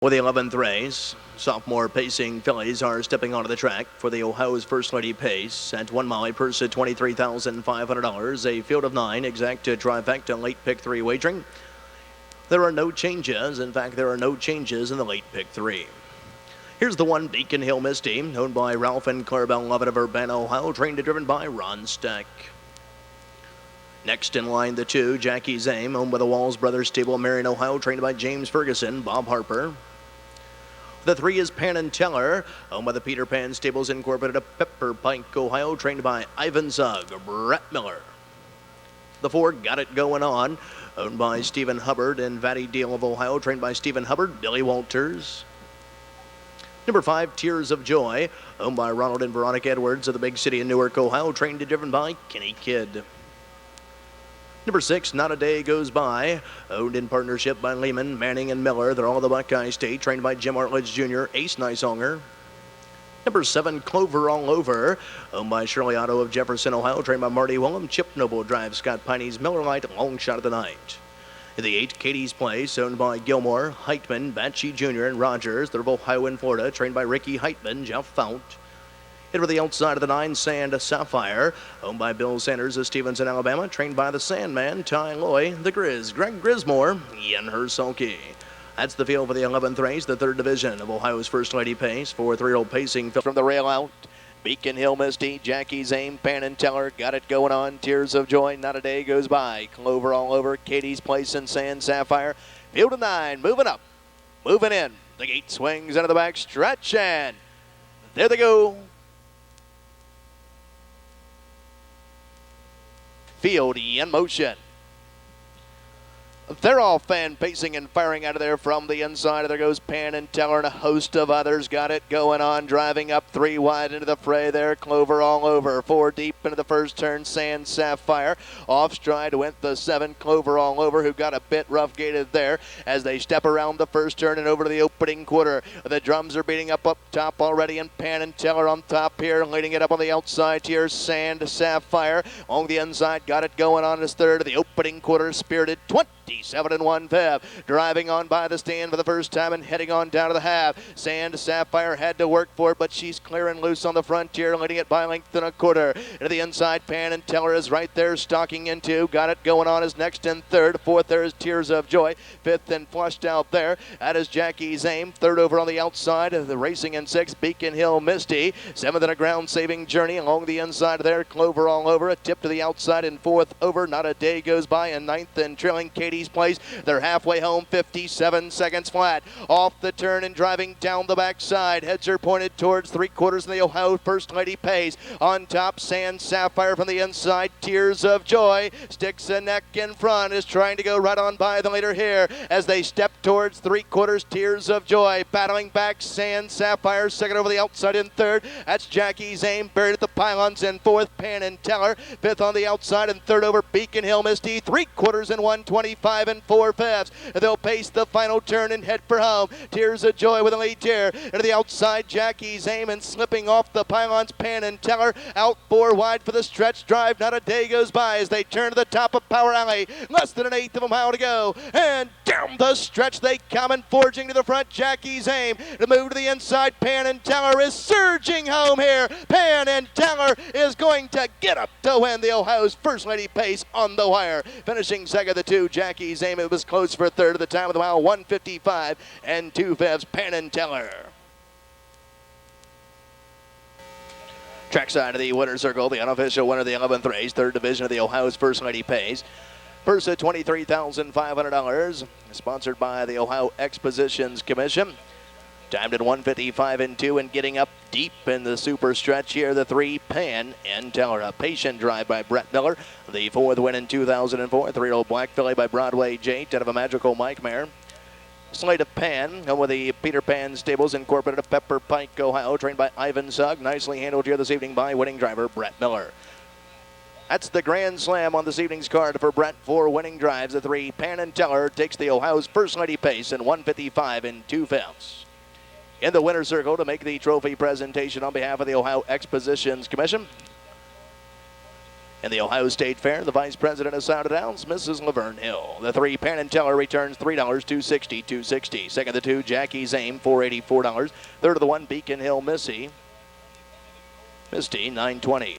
For the 11th race, sophomore pacing fillies are stepping onto the track for the Ohio's First Lady Pace at 1 mile, purse at $23,500. A field of 9, exact trifecta late pick 3 wagering. There are no changes. In fact, there are no changes in the late pick 3. Here's the one, Beacon Hill Misty, owned by Ralph and Clarabelle Lovett of Urbana, Ohio, trained and driven by Ron Steck. Next in line, the 2, Jackie's Aim, owned by the Walls Brothers Stable, Marion, Ohio, trained by James Ferguson, Bob Harper. The 3 is Pan and Teller, owned by the Peter Pan Stables Incorporated of Pepper Pike, Ohio, trained by Ivan Zug, Brett Miller. The 4, Got It Going On, owned by Stephen Hubbard and Vatty Deal of Ohio, trained by Stephen Hubbard, Billy Walters. Number 5, Tears of Joy, owned by Ronald and Veronica Edwards of the big city of Newark, Ohio, trained and driven by Kenny Kidd. Number 6, Not a Day Goes By, owned in partnership by Lehman, Manning, and Miller. They're all the Buckeye State, trained by Jim Artledge Jr., Ace Nicehonger. Number 7, Clover All Over, owned by Shirley Otto of Jefferson, Ohio, trained by Marty Willem. Chip Noble drives Scott Piney's Miller Lite, Long Shot of the Night. In the 8, Katie's Place, owned by Gilmore, Heitman, Batchy Jr., and Rogers. They're both Ohio and Florida, trained by Ricky Heitman, Jeff Fount. Into the outside of the 9, Sand Sapphire, owned by Bill Sanders of Stevenson, Alabama, trained by the Sandman, Ty Loy, the Grizz, Greg Grismore, Ian Hersulke. That's the field for the 11th race, the 3rd division of Ohio's First Lady Pace. For 3-year-old pacing from the rail out, Beacon Hill Misty, Jackie's Aim, Pan and Teller, Got It Going On, Tears of Joy, Not a Day Goes By, Clover All Over, Katie's Place, and Sand Sapphire. Field of 9, moving up, moving in. The gate swings into the back stretch, and there they go. Field in motion. They're all fan pacing and firing out of there from the inside. There goes Pan and Teller and a host of others. Got It Going On, driving up 3 wide into the fray there. Clover All Over, 4 deep into the first turn. Sand Sapphire off stride went the 7, Clover All Over, who got a bit rough gated there as they step around the first turn and over to the opening quarter. The drums are beating up top already, and Pan and Teller on top here, leading it up on the outside here. Sand Sapphire on the inside. Got It Going On is third. The opening quarter, Spirited 27 1/5, driving on by the stand for the first time and heading on down to the half. Sand Sapphire had to work for it, but she's clear and loose on the frontier, leading it by 1.25 lengths. Into the inside, Pan and Teller is right there, stalking into. Got It Going On is next in third. Fourth there is Tears of Joy. Fifth and flushed out there. That is Jackie's Aim. Third over on the outside, the racing in sixth, Beacon Hill Misty. Seventh in a ground-saving journey along the inside there, Clover All Over. A tip to the outside in fourth over. Not a Day Goes By in ninth, and trailing Katie's Place. They're halfway home, 57 seconds flat. Off the turn and driving down the backside. Heads are pointed towards 3/4 in the Ohio First Lady Pace. On top, Sand Sapphire from the inside. Tears of Joy sticks a neck in front, is trying to go right on by the leader here as they step towards 3/4. Tears of Joy battling back. Sand Sapphire second over the outside in third. That's Jackie's Aim buried at the pylons in fourth. Pan and Teller fifth on the outside, and third over Beacon Hill Misty. 3/4 in 125 and 4/5. They'll pace the final turn and head for home. Tears of Joy with a lead here. Into the outside, Jackie's Aim, and slipping off the pylons, Pan and Teller. Out 4 wide for the stretch drive. Not a Day Goes By as they turn to the top of Power Alley. Less than 1/8 of a mile to go. And down the stretch they come, and forging to the front, Jackie's Aim. To move to the inside, Pan and Teller is surging home here. Pan and Teller is going to get up to win the Ohio's First Lady Pace on the wire. Finishing second, the 2, Jackie's Aim. It was close for third at the time of the mile, 1:55 and 2/5, Pan and Teller. Trackside of the winner's circle, the unofficial winner of the 11th race, 3rd division of the Ohio's First Lady Pace. Purse at $23,500, sponsored by the Ohio Expositions Commission. Timed at 1:55 and 2, and getting up deep in the super stretch here, the 3, Pan and Teller. A patient drive by Brett Miller. The 4th win in 2004. 3-year-old black filly by Broadway Jade, out of a Magical Mike mare. Slate of Pan, home with the Peter Pan Stables Incorporated of Pepper Pike, Ohio, trained by Ivan Sugg. Nicely handled here this evening by winning driver Brett Miller. That's the Grand Slam on this evening's card for Brett. 4 winning drives. The 3, Pan and Teller, takes the Ohio's First Lady Pace in 1:55 and 2/5. In the winner's circle to make the trophy presentation on behalf of the Ohio Expositions Commission, In the Ohio State Fair, the Vice President of Souda Downs, Mrs. Laverne Hill. The 3, Penn and Teller, returns $3, $260, $260. Second, the 2, Jackie's Aim, $484. Third of the 1, Beacon Hill Misty, $920.